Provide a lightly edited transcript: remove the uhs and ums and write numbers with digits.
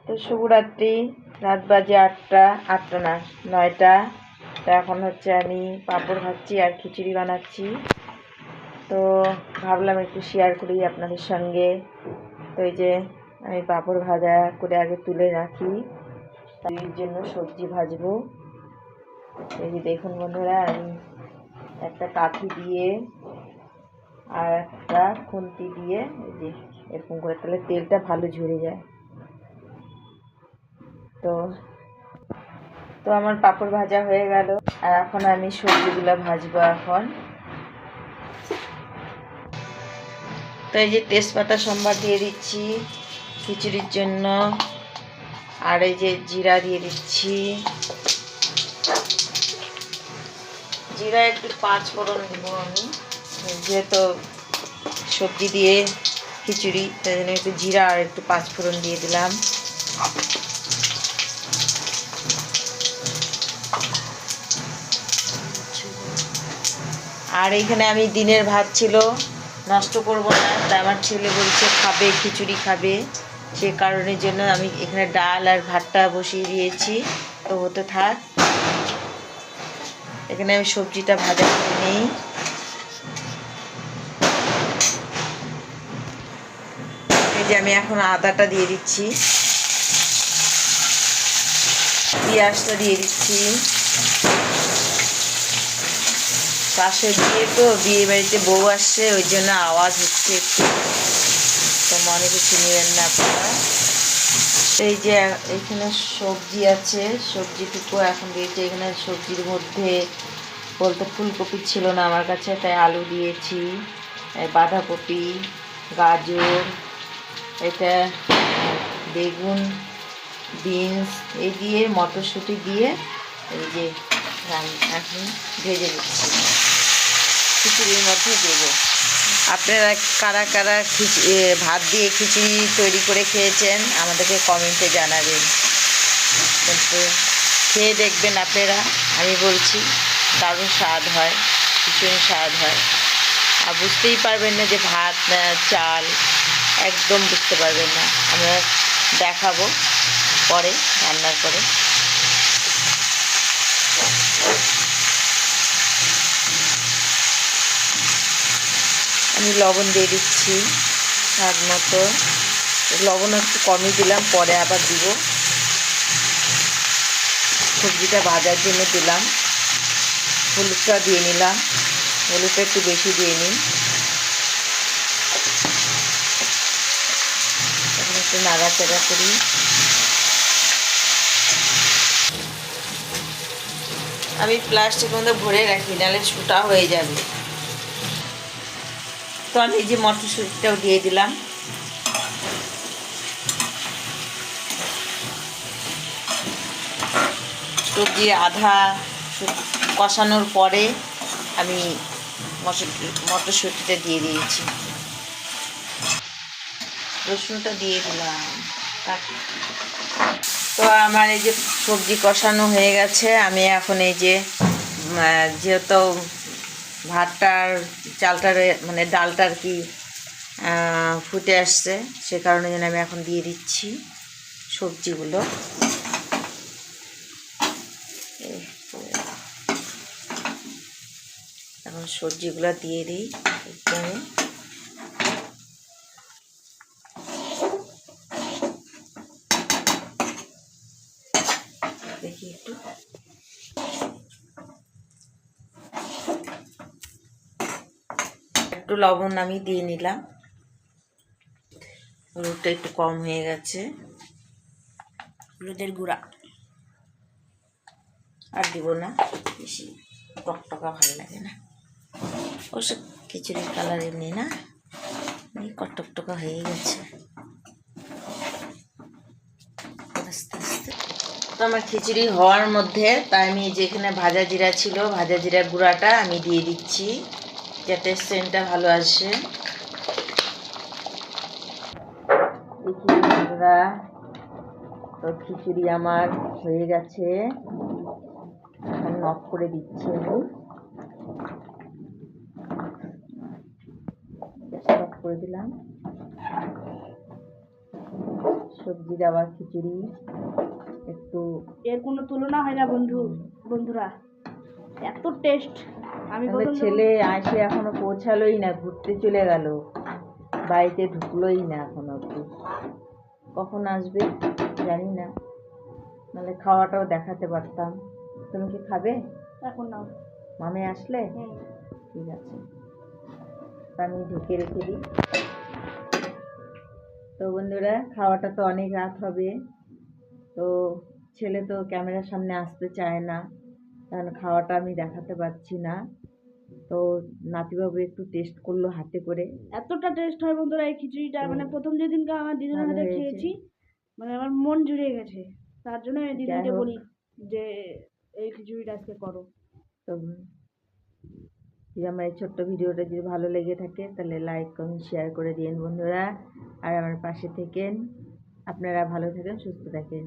তো শুভরাত্রি। রাত বাজে 8টা, 8টা না 9টা। তো এখন হচ্ছে আমি পাঁপড় ভাজছি আর খিচুড়ি বানাচ্ছি। তো ভাবলাম একটু শেয়ার করি আপনাদের সঙ্গে। তো এই যে আমি পাঁপড় ভাজা করে আগে তুলে রাখি, তার জন্য সবজি ভাজবো। এই যে দেখুন বন্ধুরা, আমি একটা কাঠি দিয়ে আর একটা খুন্তি দিয়ে এই যে এরকম করে, তাহলে তেলটা ভালো ঝরে যায়। তো তো আমার পাঁপড় ভাজা হয়ে গেল, আর এখন আমি সবজিগুলো ভাজবো এখন। তো এই যে তেজপাতা সম্বার দিয়ে দিচ্ছি খিচুড়ির জন্য, আর এই যে জিরা দিয়ে দিচ্ছি। জিরা একটু 5 ফোড়ন দিব আমি, যেহেতু সবজি দিয়ে খিচুড়ি, তাই জন্য একটু জিরা আর একটু 5 ফোড়ন দিয়ে দিলাম। আর এখানে আমি দিনের ভাত ছিল, নষ্ট করব না, তাই আমার ছেলে বলছে খাবে, খিচুড়ি খাবে, সে কারণের জন্য আমি এখানে ডাল আর ভাতটা বসিয়ে দিয়েছি। তো হতে থাক, এখানে আমি সবজিটা ভাজা করে নিই। এই যে আমি এখন আদাটা দিয়ে দিচ্ছি, পেঁয়াজটা দিয়ে দিচ্ছি। পাশে বিয়ে বাড়িতে বউ আসছে, ওই জন্য আওয়াজ হচ্ছে একটু, তো মনে কিছু নেবেন না আপনারা। এই যে এখানে সবজি আছে, সবজিটুকু এখন দিয়েছি। এখানে সবজির মধ্যে বলতে ফুলকপি ছিল না আমার কাছে, তাই আলু দিয়েছি, বাঁধাকপি, গাজর, এটা বেগুন, বিনস, এই দিয়ে মটরশুঁটি দিয়ে এই যে এখন ভেজে নিচ্ছি, খিচুড়ির মধ্যে দেবো। আপনারা কারা কারা ভাত দিয়ে খিচুড়ি তৈরি করে খেয়েছেন আমাদেরকে কমেন্টে জানাবেন, কিন্তু খেয়ে দেখবেন আপনারা। আমি বলছি দারুণ স্বাদ হয়, ভীষণ স্বাদ হয়। আর বুঝতেই পারবেন না যে ভাত না চাল, একদম বুঝতে পারবেন না। আমরা দেখাবো পরে, রান্নার পরে। আমি লবণ দিয়ে দিচ্ছি স্বাদ মতো, লবণ একটু কমই দিলাম, পরে আবার দিব। সবজিটা ভাজার জন্য দিলাম, হলুদটা দিয়ে নিলাম, হলুদটা একটু বেশি দিয়ে নিন। এখন একটু নাড়াচাড়া করি। আমি প্লাস্টিকের মধ্যে ভরে রাখি, নাহলে ছোটা হয়ে যাবে। তো আমি এই যে মটরশুঁটিটাও দিয়ে দিলাম। সবজি আধা কষানোর পরে আমি মটরশুঁটিটা দিয়ে দিয়েছি, রসুনটা দিয়ে দিলাম। তো আমার এই যে সবজি কষানো হয়ে গেছে, আমি এখন এই যে যেহেতু ভাতটার চালটার মানে ডালটার কি ফুটে আসছে, সে কারণে যেন আমি এখন দিয়ে দিচ্ছি সবজিগুলো। এখন সবজিগুলো দিয়ে দিই একদম। দেখি একটু লবণ আমি দিয়ে নিলাম, হলুদটা একটু কম হয়ে গেছে, হলুদের গুঁড়া আর দিব না, বেশি টকটকা ভালো লাগে না। অবশ্য খিচুড়ির কালার এমনি না, টকটকা হয়ে গেছে আস্তে আস্তে। তো আমার খিচুড়ি হওয়ার মধ্যে, তাই আমি যেখানে ভাজা জিরা ছিল, ভাজা জিরা গুঁড়াটা আমি দিয়ে দিচ্ছি, যাতে সেন্টটা ভালো আসে। দেখি বন্ধুরা, তো খিচুড়ি আমার হয়ে গেছে, এখন অফ করে দিচ্ছি। আমি অফ করে দিলাম। সবজি দেওয়া খিচুড়ি, একটু এর কোনো তুলনা হয় না বন্ধুরা, এত টেস্ট। আমি আমাদের ছেলে আসে এখনো পৌঁছালোই না, ঘুরতে চলে গেল, বাড়িতে ঢুকলোই না এখনো অব্দি। কখন আসবে জানি না, নাহলে খাওয়াটাও দেখাতে পারতাম। তুমি কি খাবে এখন নাও, মামে আসলে? ঠিক আছে, আমি ঢেকে রেখে দিই। তো বন্ধুরা, খাওয়াটা তো অনেক রাত হবে, তো ছেলে তো ক্যামেরার সামনে আসতে চায় না, কারণ খাওয়াটা আমি দেখাতে পারছি না। তো নাতিবাবু একটু টেস্ট করলো হাতে করে, এতটা টেস্ট হয় বন্ধুরা এই খিচুড়িটা, মানে প্রথম যেদিনকে আমার দিদির হাতে খেয়েছি, মানে আমার মন জুড়িয়ে গেছে। তার জন্য এই দিদিকে বলি যে এই খিচুড়িটা আজকে করো। তো যদি আমার এই ছোট্ট ভিডিওটা যদি ভালো লেগে থাকে তাহলে লাইক কমেন্ট শেয়ার করে দিন বন্ধুরা, আর আমার পাশে থেকেন। আপনারা ভালো থাকেন, সুস্থ থাকেন।